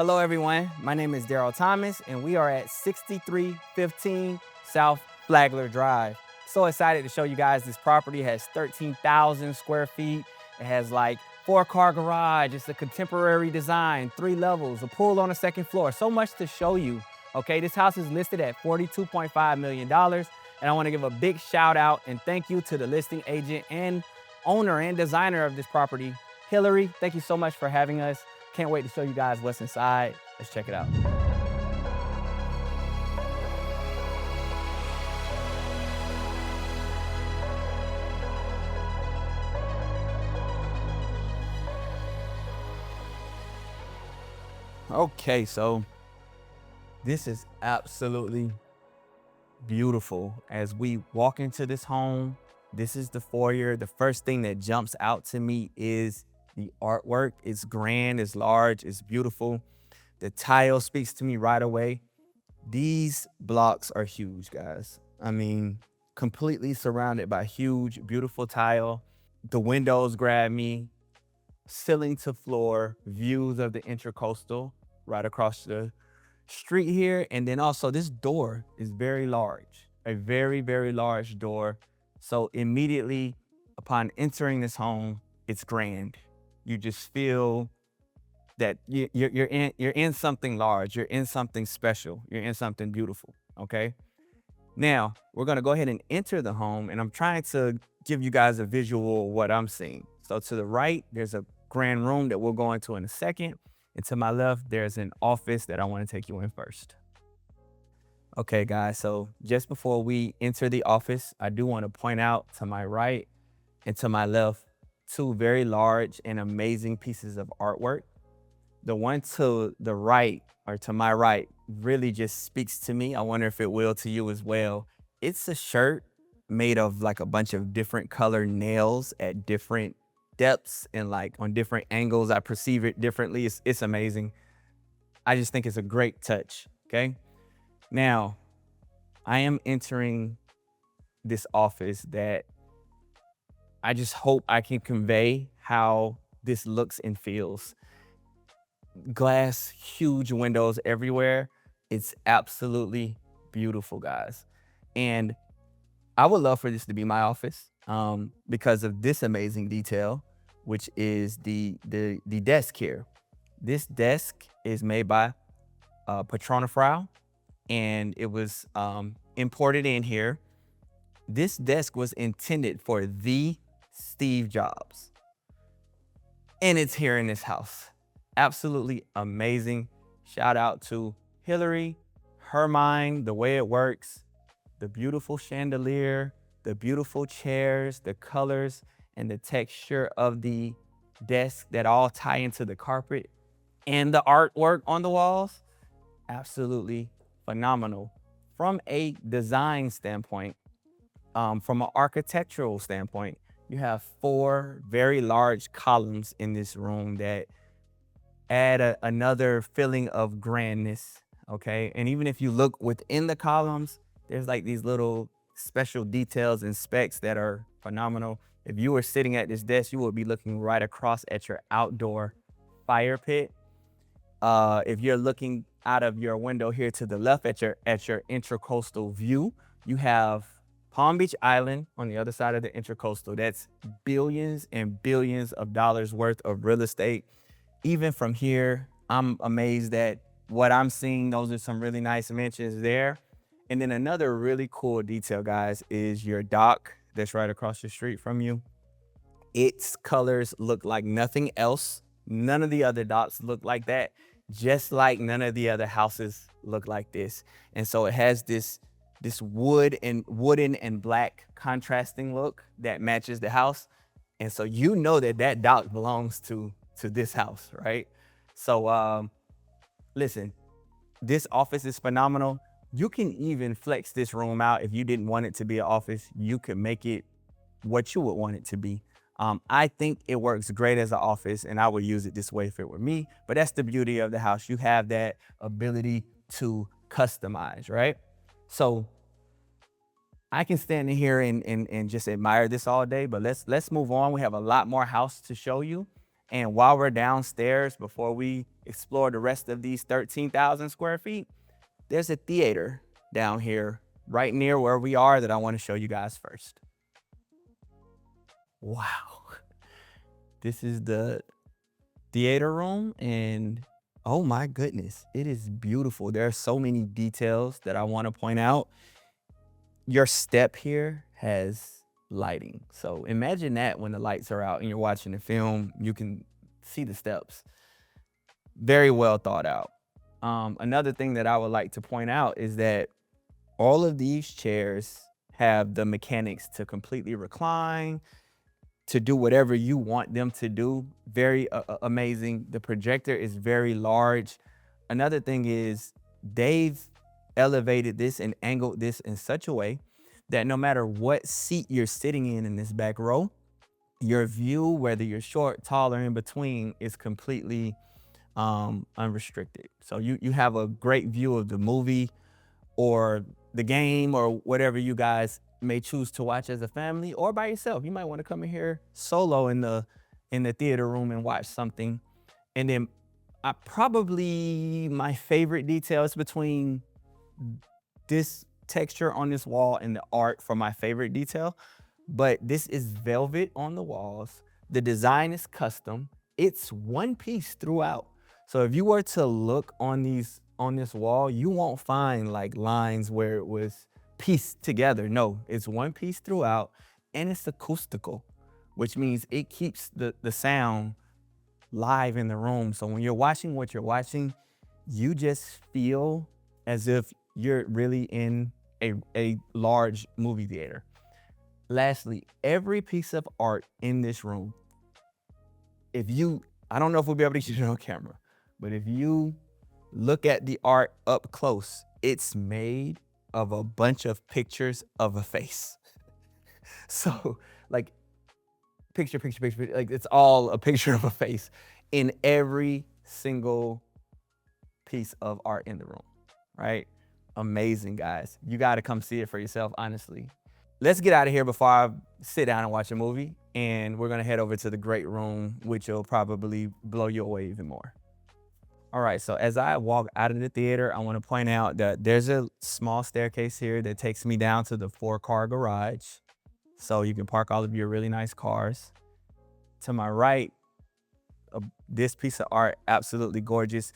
Hello everyone, my name is Daryl Thomas and we are at 6315 South Flagler Drive. So excited to show you guys this property. It has 13,000 square feet. It has like 4-car garage. It's a contemporary design, 3 levels, a pool on the second floor. So much to show you. Okay, this house is listed at $42.5 million. And I want to give a big shout out and thank you to the listing agent and owner and designer of this property, Hilary. Thank you so much for having us. Can't wait to show you guys what's inside. Let's check it out. Okay, so this is absolutely beautiful. As we walk into this home, this is the foyer. The first thing that jumps out to me is the artwork. It's grand, it's large, it's beautiful. The tile speaks to me right away. These blocks are huge, guys. I mean, completely surrounded by huge, beautiful tile. The windows grab me, ceiling to floor, views of the intercoastal right across the street here. And then also this door is very large, a very, very large door. So immediately upon entering this home, it's grand. You just feel that you're in something large, you're in something special, you're in something beautiful, okay? Now, we're gonna go ahead and enter the home, and I'm trying to give you guys a visual of what I'm seeing. So to the right, there's a grand room that we'll go into in a second, and to my left, there's an office that I wanna take you in first. Okay, guys, so just before we enter the office, I do wanna point out to my right and to my left, 2 very large and amazing pieces of artwork. The one to the right, or to my right, really just speaks to me. I wonder if it will to you as well. It's a shirt made of like a bunch of different colored nails at different depths and like on different angles. I perceive it differently. It's amazing. I just think it's a great touch, okay? Now, I am entering this office that I just hope I can convey how this looks and feels. Glass, huge windows everywhere. It's absolutely beautiful, guys. And I would love for this to be my office because of this amazing detail, which is the desk here. This desk is made by Frau, and it was imported in here. This desk was intended for the Steve Jobs, and it's here in this house. Absolutely amazing. Shout out to Hilary, her mind, the way it works, the beautiful chandelier, the beautiful chairs, the colors, and the texture of the desk that all tie into the carpet and the artwork on the walls. Absolutely phenomenal. From a design standpoint, from an architectural standpoint, you have 4 very large columns in this room that add another feeling of grandness, okay? And even if you look within the columns, there's like these little special details and specs that are phenomenal. If you were sitting at this desk, you would be looking right across at your outdoor fire pit. If you're looking out of your window here to the left at your intercoastal view, you have Palm Beach Island on the other side of the intercoastal. That's billions and billions of dollars worth of real estate. Even from here, I'm amazed at what I'm seeing. Those are some really nice mansions there. And then another really cool detail, guys, is your dock that's right across the street from you. Its colors look like nothing else. None of the other docks look like that, just like none of the other houses look like this. And so it has this wooden and black contrasting look that matches the house. And so you know that that dock belongs to this house, right? So listen, this office is phenomenal. You can even flex this room out. If you didn't want it to be an office, you could make it what you would want it to be. I think it works great as an office, and I would use it this way if it were me. But that's the beauty of the house. You have that ability to customize, right? So I can stand in here and just admire this all day, but let's move on. We have a lot more house to show you. And while we're downstairs, before we explore the rest of these 13,000 square feet, there's a theater down here right near where we are that I want to show you guys first. Wow. This is the theater room, and oh my goodness, it is beautiful. There are so many details that I want to point out. Your step here has lighting. So imagine that when the lights are out and you're watching the film, you can see the steps. Very well thought out. Another thing that I would like to point out is that all of these chairs have the mechanics to completely recline, to do whatever you want them to do. Very amazing. The projector is very large. Another thing is they've elevated this and angled this in such a way that no matter what seat you're sitting in this back row, your view, whether you're short, tall, or in between, is completely unrestricted. So you have a great view of the movie or the game or whatever you guys may choose to watch as a family or by yourself. You might want to come in here solo in the theater room and watch something. And then my favorite details between this texture on this wall and the art for my favorite detail, but this is velvet on the walls. The design is custom. It's one piece throughout. So if you were to look on this wall, you won't find like lines where it was pieced together. No, it's one piece throughout, and it's acoustical, which means it keeps the sound live in the room. So when you're watching what you're watching, you just feel as if you're really in a large movie theater. Lastly, every piece of art in this room, I don't know if we'll be able to get it on camera, but if you look at the art up close, it's made of a bunch of pictures of a face. So like picture, like it's all a picture of a face in every single piece of art in the room, right? Amazing, guys. You got to come see it for yourself, honestly. Let's get out of here before I sit down and watch a movie, and we're gonna head over to the great room, which will probably blow you away even more. All right, so as I walk out of the theater, I want to point out that there's a small staircase here that takes me down to the 4-car garage. So you can park all of your really nice cars. To my right, this piece of art, absolutely gorgeous.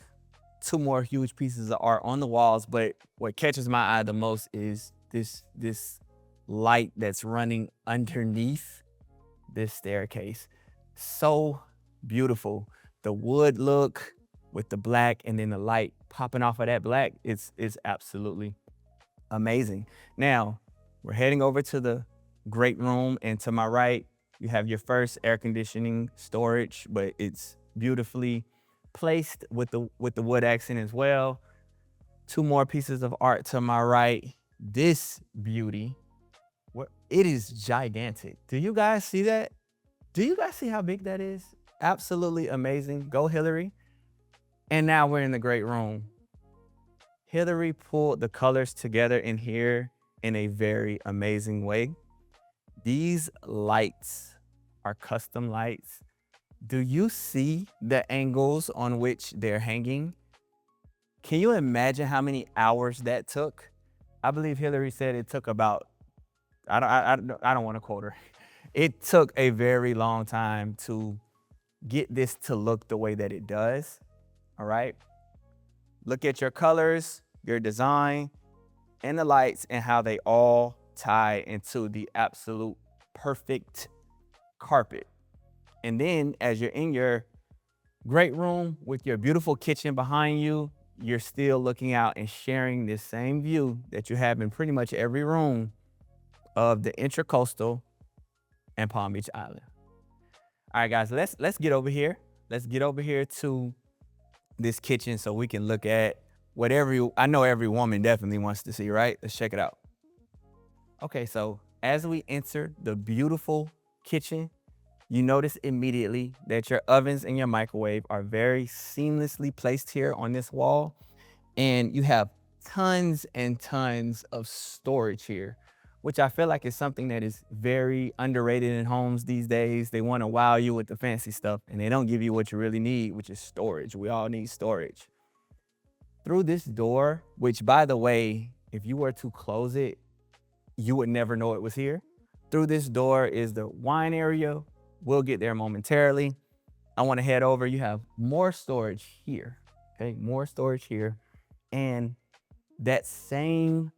2 more huge pieces of art on the walls, but what catches my eye the most is this light that's running underneath this staircase. So beautiful. The wood look with the black and then the light popping off of that black, it's absolutely amazing. Now, we're heading over to the great room, and to my right, you have your first air conditioning storage, but it's beautifully placed with the wood accent as well. 2 more pieces of art to my right. This beauty, it is gigantic. Do you guys see that? Do you guys see how big that is? Absolutely amazing. Go, Hilary. And now we're in the great room. Hilary pulled the colors together in here in a very amazing way. These lights are custom lights. Do you see the angles on which they're hanging? Can you imagine how many hours that took? I believe Hilary said it took about, I don't want to quote her. It took a very long time to get this to look the way that it does. All right. Look at your colors, your design, and the lights, and how they all tie into the absolute perfect carpet. And then as you're in your great room with your beautiful kitchen behind you, you're still looking out and sharing this same view that you have in pretty much every room of the Intracoastal and Palm Beach Island. All right, guys, let's get over here. Let's get over here to this kitchen so we can look at whatever I know every woman definitely wants to see, right? Let's check it out. Okay, so as we enter the beautiful kitchen, you notice immediately that your ovens and your microwave are very seamlessly placed here on this wall. And you have tons and tons of storage here which I feel like is something that is very underrated in homes these days. They want to wow you with the fancy stuff and they don't give you what you really need, which is storage. We all need storage. Through this door, which by the way, if you were to close it, you would never know it was here. Through this door is the wine area. We'll get there momentarily. I want to head over. You have more storage here. Okay, more storage here. And that same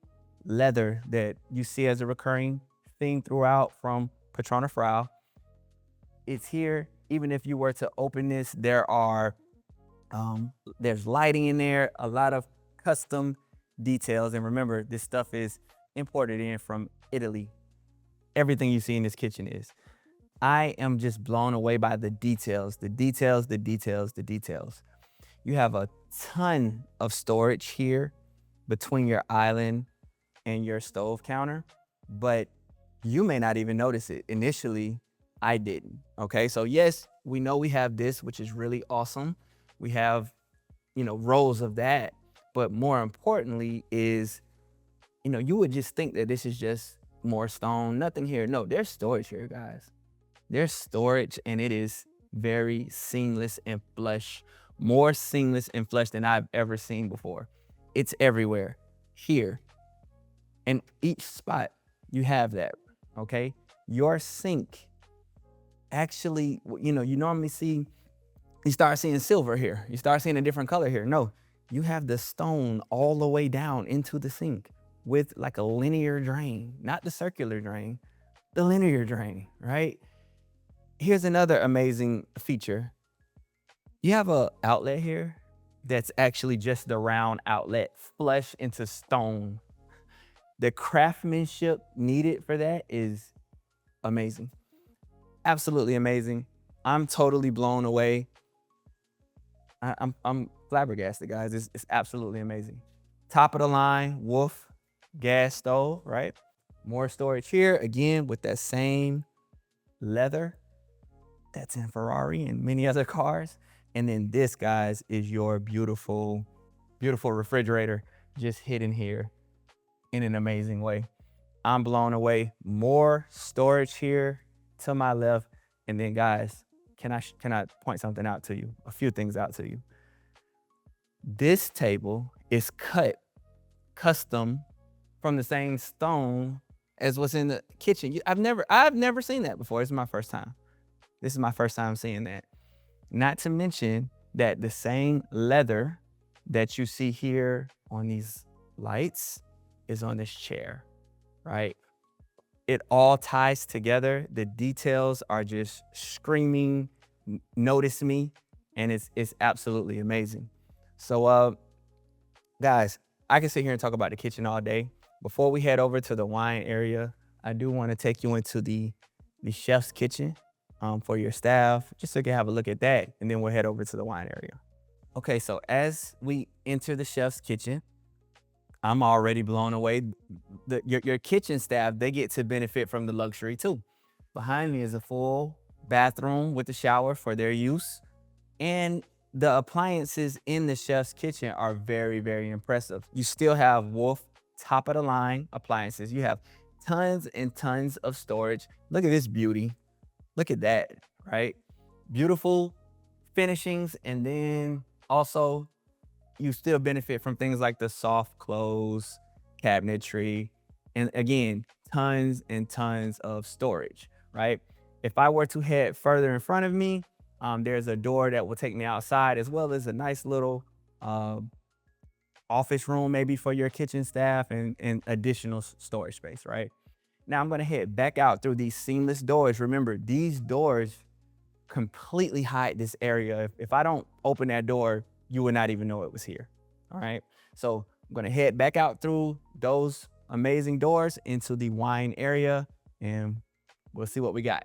leather that you see as a recurring theme throughout from Patrona Frau, it's here. Even if you were to open this, there's lighting in there, a lot of custom details. And remember, this stuff is imported in from Italy. Everything you see in this kitchen is. I am just blown away by the details, the details, the details, the details. You have a ton of storage here between your island and your stove counter, but you may not even notice it. Initially, I didn't, okay? So yes, we know we have this, which is really awesome. We have, rows of that, but more importantly is, you would just think that this is just more stone, nothing here. No, there's storage here, guys. There's storage and it is very seamless and flush, more seamless and flush than I've ever seen before. It's everywhere here. And each spot you have that, okay? Your sink, actually, you normally see, you start seeing silver here. You start seeing a different color here. No, you have the stone all the way down into the sink with like a linear drain, not the circular drain, the linear drain, right? Here's another amazing feature. You have an outlet here that's actually just the round outlet flush into stone. The craftsmanship needed for that is amazing. Absolutely amazing. I'm totally blown away. I'm flabbergasted, guys. It's absolutely amazing. Top of the line, Wolf gas stove, right? More storage here, again, with that same leather that's in Ferrari and many other cars. And then this, guys, is your beautiful, beautiful refrigerator just hidden here in an amazing way. I'm blown away. More storage here to my left. And then, guys, can I point something out to you? A few things out to you. This table is cut custom from the same stone as what's in the kitchen. I've never seen that before. This is my first time. This is my first time seeing that. Not to mention that the same leather that you see here on these lights is on this chair, right? It all ties together. The details are just screaming, notice me, and it's absolutely amazing. So, guys, I can sit here and talk about the kitchen all day. Before we head over to the wine area, I do want to take you into the chef's kitchen for your staff, just so you can have a look at that, and then we'll head over to the wine area. Okay, so as we enter the chef's kitchen, I'm already blown away. Your kitchen staff, they get to benefit from the luxury too. Behind me is a full bathroom with a shower for their use. And the appliances in the chef's kitchen are very, very impressive. You still have Wolf top of the line appliances. You have tons and tons of storage. Look at this beauty. Look at that, right? Beautiful finishings. And then also you still benefit from things like the soft close cabinetry. And again, tons and tons of storage, right? If I were to head further in front of me, there's a door that will take me outside, as well as a nice little office room maybe for your kitchen staff and additional storage space, right? Now I'm gonna head back out through these seamless doors. Remember, these doors completely hide this area. If I don't open that door, you would not even know it was here, all right? So I'm gonna head back out through those amazing doors into the wine area and we'll see what we got.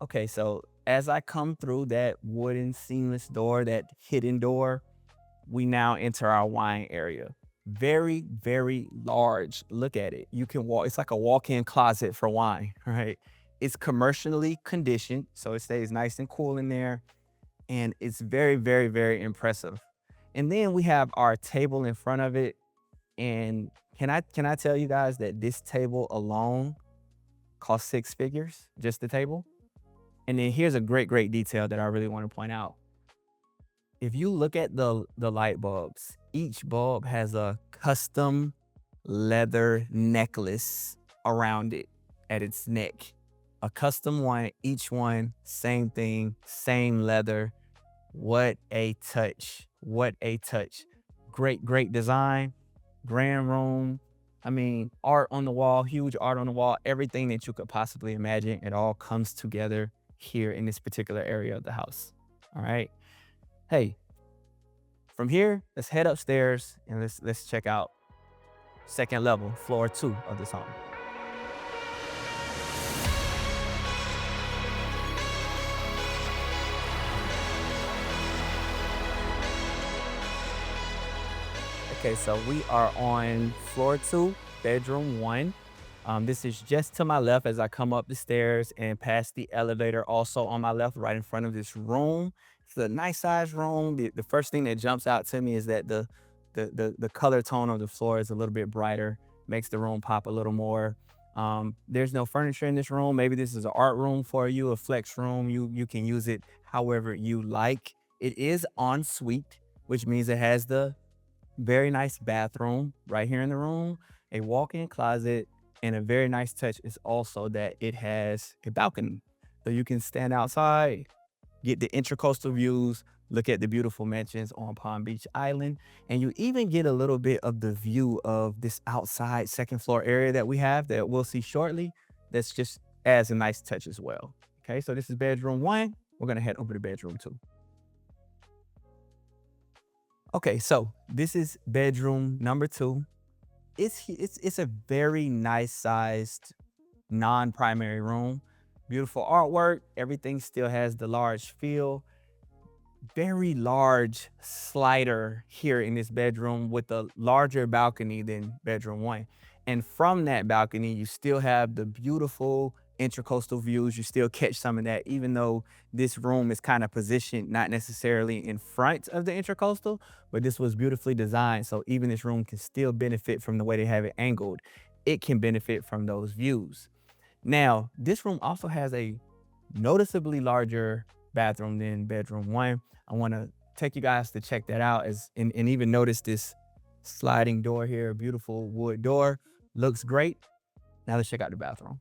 Okay, so as I come through that wooden seamless door, that hidden door, we now enter our wine area. Very, very large. Look at it. You can walk, it's like a walk-in closet for wine, right? It's commercially conditioned, so it stays nice and cool in there. And it's very, very, very impressive. And then we have our table in front of it. And Can I tell you guys that this table alone cost 6 figures, just the table? And then here's a great detail that I really want to point out. If you look at the light bulbs, each bulb has a custom leather necklace around it at its neck. A custom one, each one, same thing, same leather. What a touch. What a touch. Great design, grand room. I mean, art on the wall, huge art on the wall, everything that you could possibly imagine. It all comes together here in this particular area of the house. All right. Hey, from here, let's head upstairs and let's check out second level, floor 2 of this home. Okay, so we are on floor 2, bedroom 1. This is just to my left as I come up the stairs and past the elevator, also on my left, right in front of this room. It's a nice sized room. The first thing that jumps out to me is that the color tone of the floor is a little bit brighter, makes the room pop a little more. There's no furniture in this room. Maybe this is an art room for you, a flex room. You can use it however you like. It is en suite, which means it has the very nice bathroom right here in the room, a walk-in closet, and a very nice touch is also that it has a balcony. So you can stand outside, get the intracoastal views, look at the beautiful mansions on Palm Beach Island, and you even get a little bit of the view of this outside second floor area that we have that we'll see shortly. That's just adds a nice touch as well. Okay, so this is bedroom 1. We're gonna head over to bedroom 2. Okay, so this is bedroom number 2. It's a very nice sized non-primary room. Beautiful artwork. Everything still has the large feel. Very large slider here in this bedroom with a larger balcony than bedroom 1. And from that balcony, you still have the beautiful intracoastal views. You still catch some of that, even though this room is kind of positioned not necessarily in front of the intracoastal, but this was beautifully designed. So even this room can still benefit from the way they have it angled. It can benefit from those views. Now, this room also has a noticeably larger bathroom than bedroom 1. I want to take you guys to check that out and even notice this sliding door here, beautiful wood door. Looks great. Now let's check out the bathroom.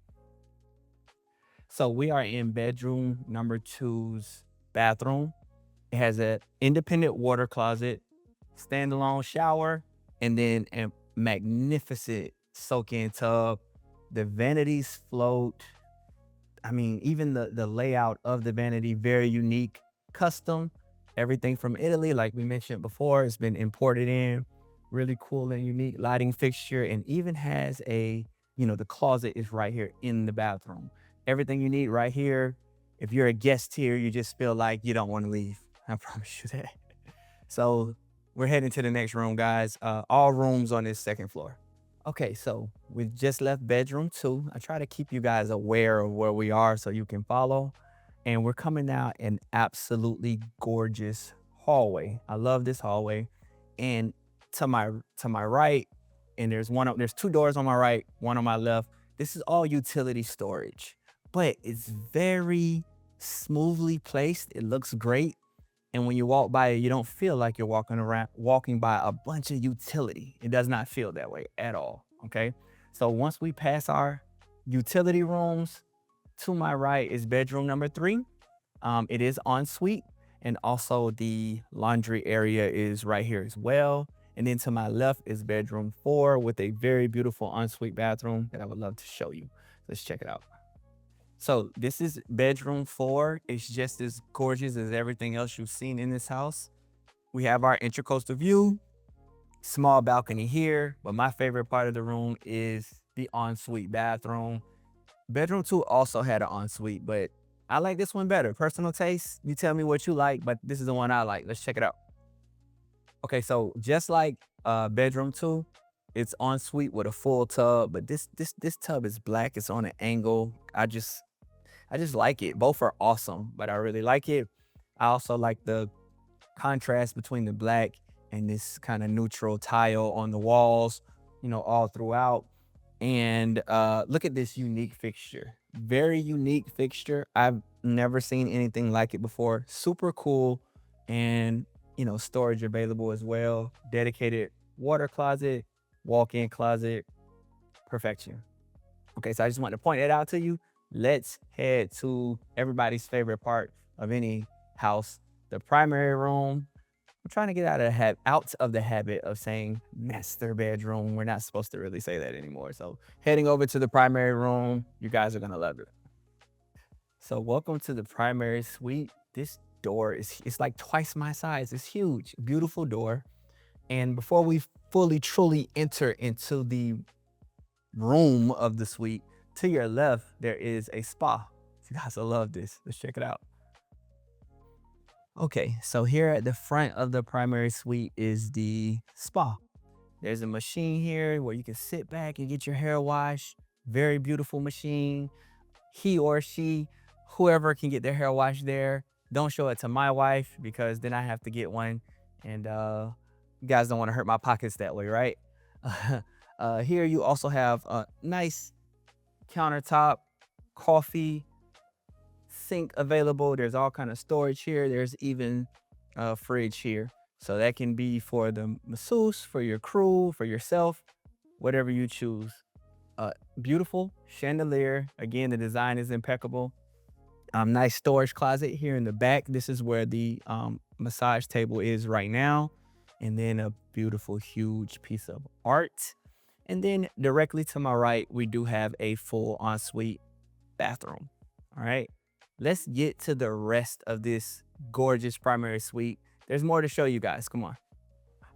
So we are in bedroom number 2's bathroom. It has an independent water closet, standalone shower, and then a magnificent soak-in tub. The vanities float. I mean, even the layout of the vanity, very unique, custom. Everything from Italy, like we mentioned before, it's been imported in. Really cool and unique lighting fixture, and even has the closet is right here in the bathroom. Everything you need right here. If you're a guest here, you just feel like you don't want to leave. I promise you that. So we're heading to the next room, guys. All rooms on this second floor. Okay, so we just left bedroom 2. I try to keep you guys aware of where we are so you can follow. And we're coming down an absolutely gorgeous hallway. I love this hallway. And to my right, and there's 2 doors on my right, one on my left. This is all utility storage, but it's very smoothly placed. It looks great. And when you walk by it, you don't feel like you're walking by a bunch of utility. It does not feel that way at all. Okay. So once we pass our utility rooms, to my right is bedroom number 3. It is en suite, and also the laundry area is right here as well. And then to my left is bedroom 4 with a very beautiful ensuite bathroom that I would love to show you. Let's check it out. So this is bedroom 4. It's just as gorgeous as everything else you've seen in this house. We have our intracoastal view, small balcony here, but my favorite part of the room is the ensuite bathroom. Bedroom 2 also had an ensuite, but I like this one better. Personal taste, you tell me what you like, but this is the one I like. Let's check it out. Okay, so just like bedroom 2, it's ensuite with a full tub, but this tub is black. It's on an angle. I just like it. Both are awesome, but I really like it. I also like the contrast between the black and this kind of neutral tile on the walls. all throughout. And look at this unique fixture. Very unique fixture. I've never seen anything like it before. Super cool. And, storage available as well. Dedicated water closet, walk in closet, perfection. Okay, so I just want to point that out to you. Let's head to everybody's favorite part of any house, the primary room. I'm trying to get out of the habit of saying master bedroom. We're not supposed to really say that anymore. So heading over to the primary room, you guys are gonna love it. So welcome to the primary suite. This door is it's like twice my size. It's huge, beautiful door. And before we fully truly enter into the room of the suite, to your left there is a spa. You guys will love this. Let's check it out. Okay, so here at the front of the primary suite is the spa. There's a machine here where you can sit back and get your hair washed. Very beautiful machine. He or she, whoever can get their hair washed there. Don't show it to my wife because then I have to get one. And you guys don't want to hurt my pockets that way, right? Here you also have a nice countertop, coffee, sink available. There's all kind of storage here. There's even a fridge here. So that can be for the masseuse, for your crew, for yourself, whatever you choose. Beautiful chandelier. Again, the design is impeccable. Nice storage closet here in the back. This is where the massage table is right now. And then a beautiful, huge piece of art. And then directly to my right, we do have a full ensuite bathroom. All right. Let's get to the rest of this gorgeous primary suite. There's more to show you guys. Come on.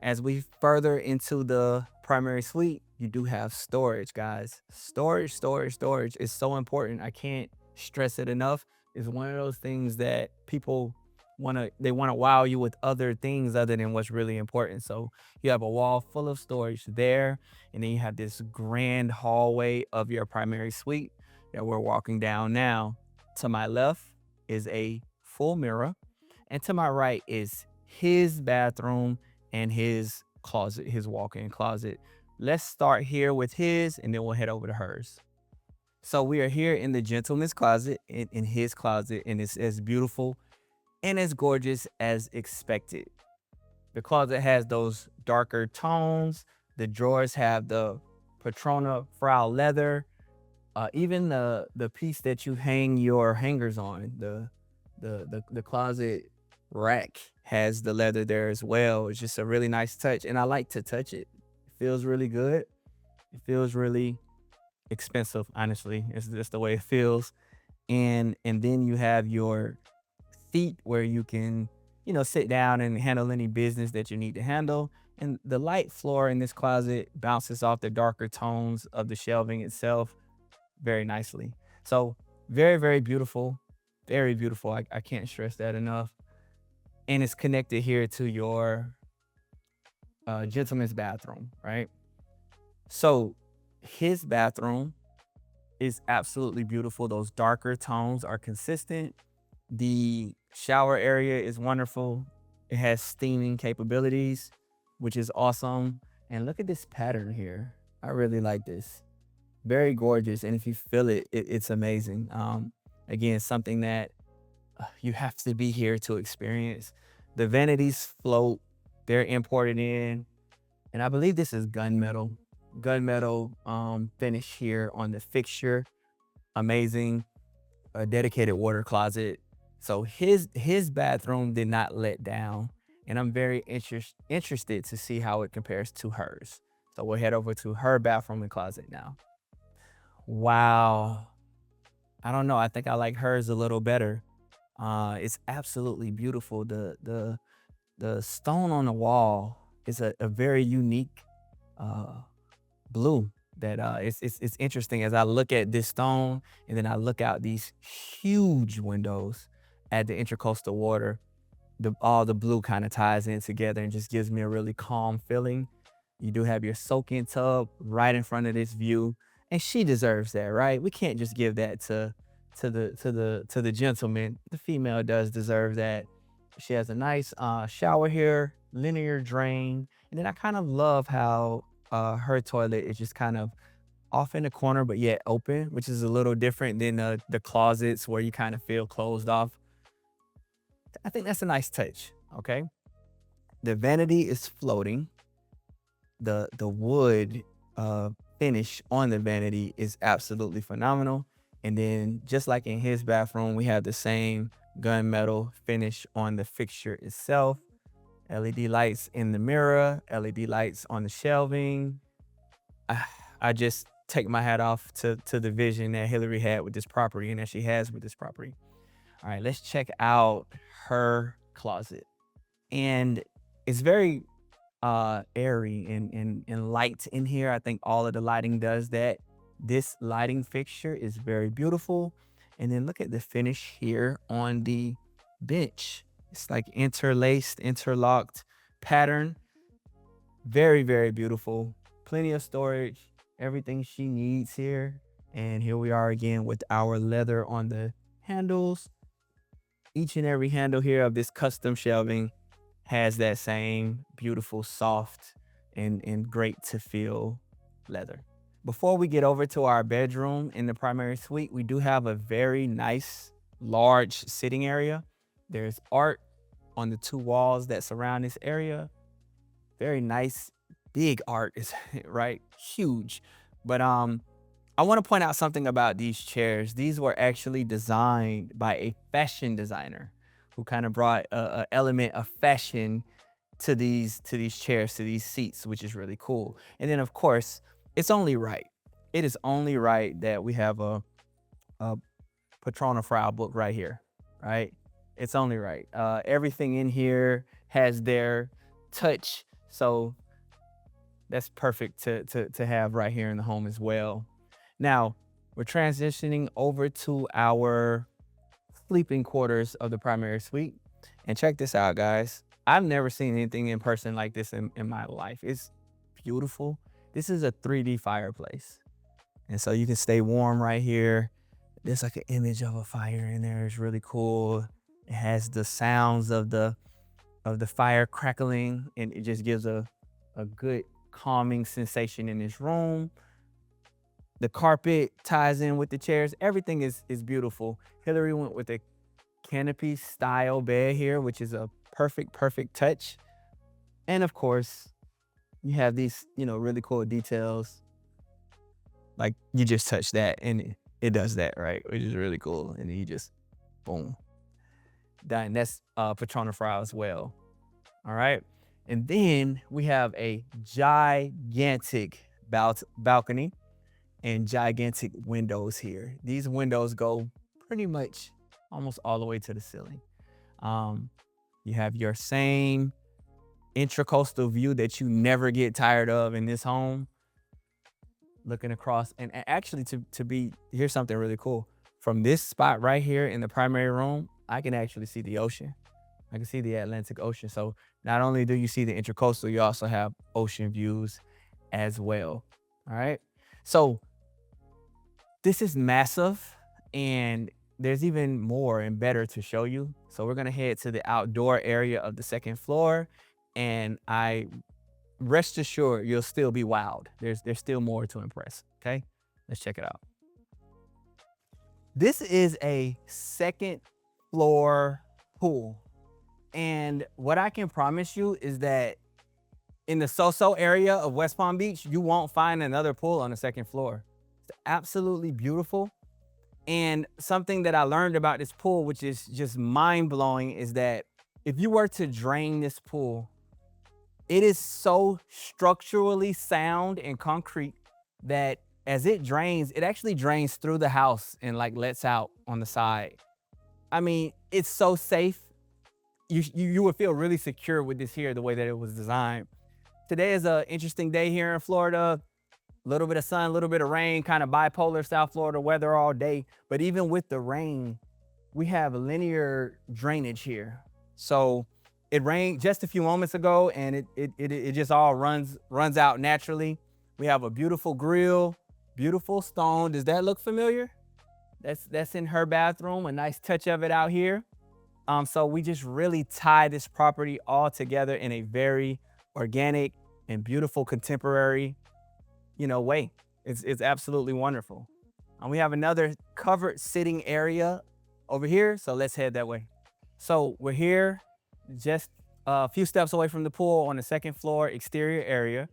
As we further into the primary suite, you do have storage, guys. Storage, storage, storage is so important. I can't stress it enough. It's one of those things that people want to wow you with other things other than what's really important. So you have a wall full of storage there, and then you have this grand hallway of your primary suite that we're walking down now. To my left is a full mirror, and to my right is his bathroom and his closet, his walk-in closet. Let's start here with his, and then we'll head over to hers. So we are here in the gentleman's closet, in his closet, and it's as beautiful and as gorgeous as expected. The closet has those darker tones. The drawers have the Patrona Frau leather. Even the piece that you hang your hangers on, the closet rack has the leather there as well. It's just a really nice touch, and I like to touch it. It feels really good. It feels really expensive, honestly. It's just the way it feels. And then you have your seat where you can, sit down and handle any business that you need to handle. And the light floor in this closet bounces off the darker tones of the shelving itself very nicely. So very, very beautiful. Very beautiful. I can't stress that enough. And it's connected here to your gentleman's bathroom, right? So his bathroom is absolutely beautiful. Those darker tones are consistent. The shower area is wonderful. It has steaming capabilities, which is awesome. And look at this pattern here. I really like this. Very gorgeous. And if you feel it, it's amazing. Again, something that you have to be here to experience. The vanities float, they're imported in. And I believe this is gunmetal finish here on the fixture. Amazing. A dedicated water closet. So his bathroom did not let down, and I'm very interested to see how it compares to hers. So we'll head over to her bathroom and closet now. Wow. I don't know. I think I like hers a little better. It's absolutely beautiful. The stone on the wall is a very unique uh, blue that it's interesting as I look at this stone and then I look out these huge windows at the intercoastal water. All the blue kind of ties in together and just gives me a really calm feeling. You do have your soak-in tub right in front of this view, and she deserves that, right? We can't just give that to the gentleman. The female does deserve that. She has a nice shower here, linear drain, and then I kind of love how her toilet is just kind of off in the corner, but yet open, which is a little different than the closets where you kind of feel closed off. I think that's a nice touch. Okay. The vanity is floating. The wood finish on the vanity is absolutely phenomenal. And then just like in his bathroom, we have the same gunmetal finish on the fixture itself. LED lights in the mirror, LED lights on the shelving. I just take my hat off to the vision that Hilary had with this property and that she has with this property. All right, let's check out her closet. And it's very airy and light in here. I think all of the lighting does that. This lighting fixture is very beautiful. And then look at the finish here on the bench. It's like interlaced, interlocked pattern. Very, very beautiful. Plenty of storage, everything she needs here. And here we are again with our leather on the handles. Each and every handle here of this custom shelving has that same beautiful, soft, and great to feel leather. Before we get over to our bedroom in the primary suite, we do have a very nice, large sitting area. There's art on the two walls that surround this area. Very nice, big art is right, huge. But I want to point out something about these chairs. These were actually designed by a fashion designer who kind of brought a element of fashion to these chairs, to these seats, which is really cool. And then of course, it's only right. It is only right that we have a Patrona Frau book right here, right? It's only right. Everything in here has their touch, so that's perfect to have right here in the home as well. Now, we're transitioning over to our sleeping quarters of the primary suite. And check this out, guys. I've never seen anything in person like this in my life. It's beautiful. This is a 3D fireplace. And so you can stay warm right here. There's like an image of a fire in there. It's really cool. It has the sounds of the fire crackling, and it just gives a good calming sensation in this room. The carpet ties in with the chairs. Everything is beautiful. Hilary went with a canopy style bed here, which is a perfect touch. And of course, you have these, really cool details. Like you just touch that and it does that, right? Which is really cool. And then you just, boom, done. That's Patrona Frau as well. All right. And then we have a gigantic balcony and gigantic windows here. These windows go pretty much almost all the way to the ceiling. You have your same intracoastal view that you never get tired of in this home. Looking across, and actually here's something really cool. From this spot right here in the primary room, I can actually see the ocean. I can see the Atlantic Ocean. So not only do you see the intracoastal, you also have ocean views as well. All right. So this is massive, and there's even more and better to show you. So we're gonna head to the outdoor area of the second floor, and I rest assured you'll still be wowed. There's still more to impress. Okay, let's check it out. This is a second floor pool, and what I can promise you is that in the so-so area of West Palm Beach, you won't find another pool on the second floor. It's absolutely beautiful. And something that I learned about this pool, which is just mind-blowing, is that if you were to drain this pool, it is so structurally sound and concrete that as it drains, it actually drains through the house and like lets out on the side. I mean, it's so safe. You would feel really secure with this here, the way that it was designed. Today is an interesting day here in Florida. A little bit of sun, a little bit of rain, kind of bipolar South Florida weather all day. But even with the rain, we have linear drainage here. So it rained just a few moments ago, and it just all runs out naturally. We have a beautiful grill, beautiful stone. Does that look familiar? That's in her bathroom, a nice touch of it out here. So we just really tie this property all together in a very organic and beautiful contemporary, way. It's absolutely wonderful. And we have another covered sitting area over here, so let's head that way. So we're here just a few steps away from the pool on the second floor exterior area.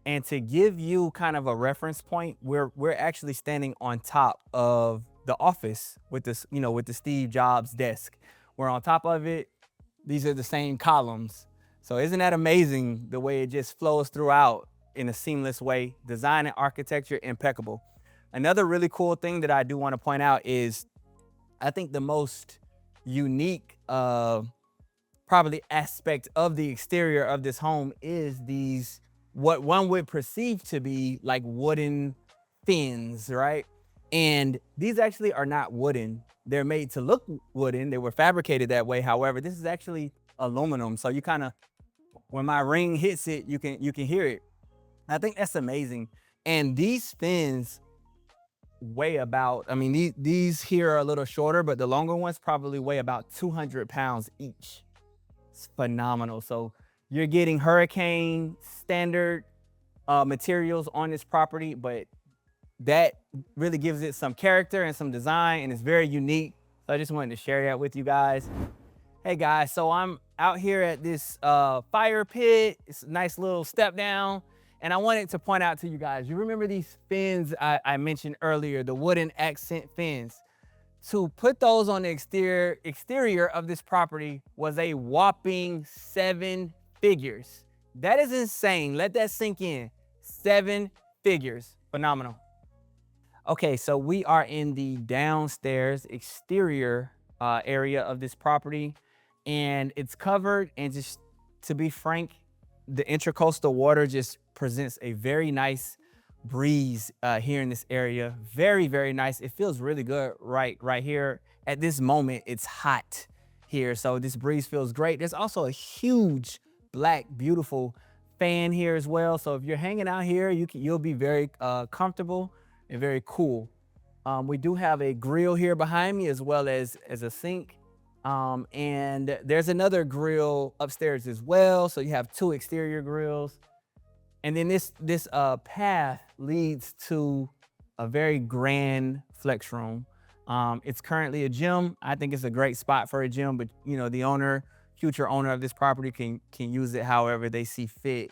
And to give you kind of a reference point, we're actually standing on top of the office with this, with the Steve Jobs desk. We're on top of it. These are the same columns. So isn't that amazing the way it just flows throughout in a seamless way? Design and architecture impeccable. Another really cool thing that I do want to point out is I think the most unique probably aspect of the exterior of this home is these, what one would perceive to be like wooden fins, right? And these actually are not wooden. They're made to look wooden. They were fabricated that way. However, this is actually aluminum. So you kind of, when my ring hits it, you can hear it. I think that's amazing. And these fins weigh about, I mean, these here are a little shorter, but the longer ones probably weigh about 200 pounds each. It's phenomenal. So you're getting hurricane standard materials on this property, but that really gives it some character and some design, and it's very unique. So I just wanted to share that with you guys. Hey guys, so I'm out here at this fire pit. It's a nice little step down. And I wanted to point out to you guys, you remember these fins I mentioned earlier, the wooden accent fins? To put those on the exterior of this property was a whopping 7 figures. That is insane. Let that sink in. 7 figures. Phenomenal. Okay, so we are in the downstairs exterior area of this property, and it's covered, and just to be frank, the intracoastal water just presents a very nice breeze here in this area. Very, very nice. It feels really good right here. At this moment, it's hot here, so this breeze feels great. There's also a huge black, beautiful fan here as well. So if you're hanging out here, you'll be very comfortable and very cool. We do have a grill here behind me, as well as a sink. And there's another grill upstairs as well. So you have 2 exterior grills. And then this path leads to a very grand flex room. It's currently a gym. I think it's a great spot for a gym, but the future owner of this property can use it however they see fit.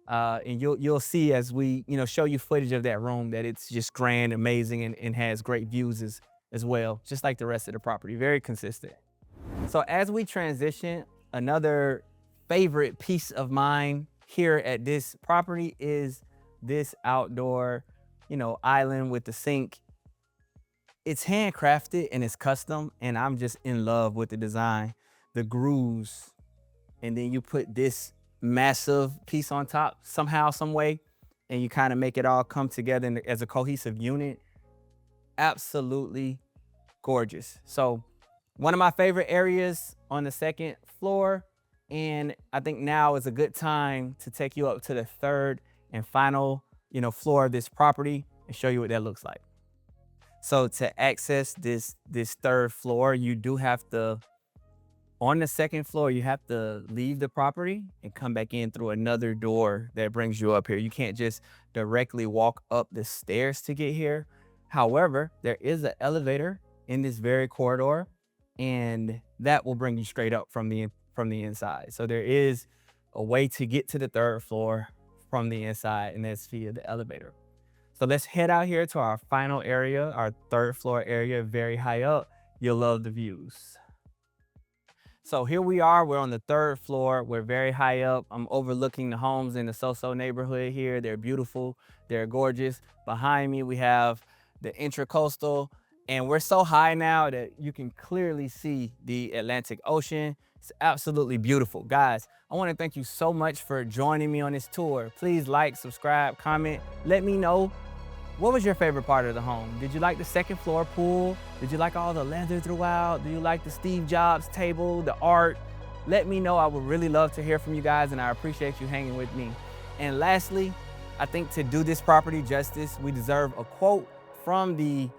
And you'll see as we show you footage of that room that it's just grand, amazing, and has great views as well, just like the rest of the property. Very consistent. So as we transition, another favorite piece of mine here at this property is this outdoor, island with the sink. It's handcrafted and it's custom, and I'm just in love with the design, the grooves, and then you put this massive piece on top somehow, some way, and you kind of make it all come together as a cohesive unit. Absolutely gorgeous. So one of my favorite areas on the second floor, and I think now is a good time to take you up to the third and final, floor of this property and show you what that looks like. So to access this third floor, you do have to, on the second floor, you have to leave the property and come back in through another door that brings you up here. You can't just directly walk up the stairs to get here. However, there is an elevator in this very corridor, and that will bring you straight up from the inside. So there is a way to get to the third floor from the inside, and that's via the elevator. So let's head out here to our final area, our third floor area, very high up. You'll love the views. So here we are, we're on the third floor. We're very high up. I'm overlooking the homes in the So-So neighborhood here. They're beautiful, they're gorgeous. Behind me, we have the intracoastal, and we're so high now that you can clearly see the Atlantic Ocean. It's absolutely beautiful. Guys, I want to thank you so much for joining me on this tour. Please like, subscribe, comment. Let me know, what was your favorite part of the home? Did you like the second floor pool? Did you like all the leather throughout? Do you like the Steve Jobs table, the art? Let me know. I would really love to hear from you guys, and I appreciate you hanging with me. And lastly, I think to do this property justice, we deserve a quote from the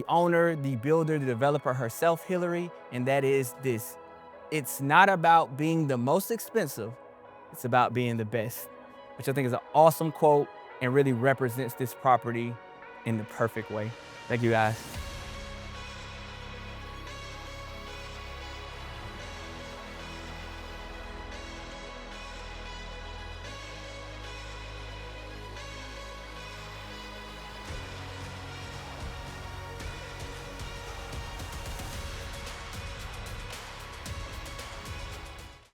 owner, the builder, the developer herself, Hilary, and that is this: it's not about being the most expensive, it's about being the best. which I think is an awesome quote and really represents this property in the perfect way. Thank you guys.